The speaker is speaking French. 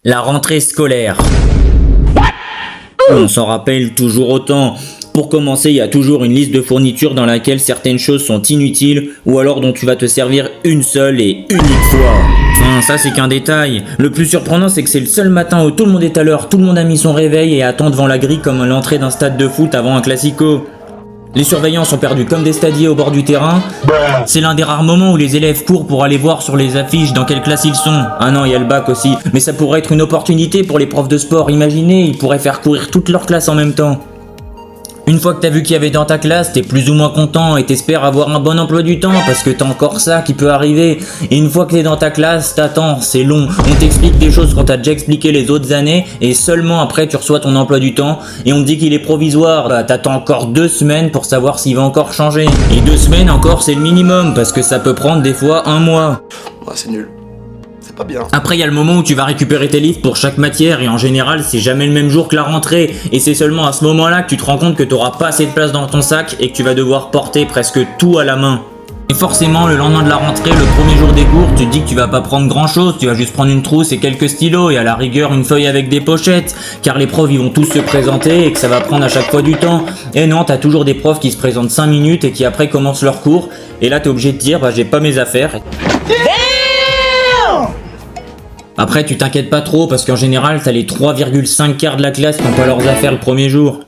La rentrée scolaire. On s'en rappelle toujours autant. Pour commencer, il y a toujours une liste de fournitures dans laquelle certaines choses sont inutiles ou alors dont tu vas te servir une seule et unique fois. Enfin, ça c'est qu'un détail. Le plus surprenant, c'est que c'est le seul matin où tout le monde est à l'heure, tout le monde a mis son réveil et attend devant la grille comme à l'entrée d'un stade de foot avant un classico. Les surveillants sont perdus comme des stadiers au bord du terrain. C'est l'un des rares moments où les élèves courent pour aller voir sur les affiches dans quelle classe ils sont. Ah non, il y a le bac aussi. Mais ça pourrait être une opportunité pour les profs de sport. Imaginez, ils pourraient faire courir toute leur classe en même temps. Une fois que t'as vu qu'il y avait dans ta classe, t'es plus ou moins content et t'espères avoir un bon emploi du temps parce que t'as encore ça qui peut arriver. Et une fois que t'es dans ta classe, t'attends, c'est long. On t'explique des choses qu'on t'a déjà expliqué les autres années et seulement après tu reçois ton emploi du temps et on te dit qu'il est provisoire. Bah t'attends encore 2 semaines pour savoir s'il va encore changer. Et 2 semaines encore c'est le minimum parce que ça peut prendre des fois 1 mois. Ouais, c'est nul. C'est pas bien. Après il y a le moment où tu vas récupérer tes livres pour chaque matière et en général c'est jamais le même jour que la rentrée et c'est seulement à ce moment-là que tu te rends compte que t'auras pas assez de place dans ton sac et que tu vas devoir porter presque tout à la main. Et forcément le lendemain de la rentrée, le premier jour des cours, tu te dis que tu vas pas prendre grand chose, tu vas juste prendre une trousse et quelques stylos et à la rigueur une feuille avec des pochettes car les profs ils vont tous se présenter et que ça va prendre à chaque fois du temps. Et non, t'as toujours des profs qui se présentent 5 minutes et qui après commencent leur cours et là t'es obligé de dire bah j'ai pas mes affaires. Après, tu t'inquiètes pas trop parce qu'en général, t'as les 3,5 quarts de la classe qui n'ont pas leurs affaires le premier jour.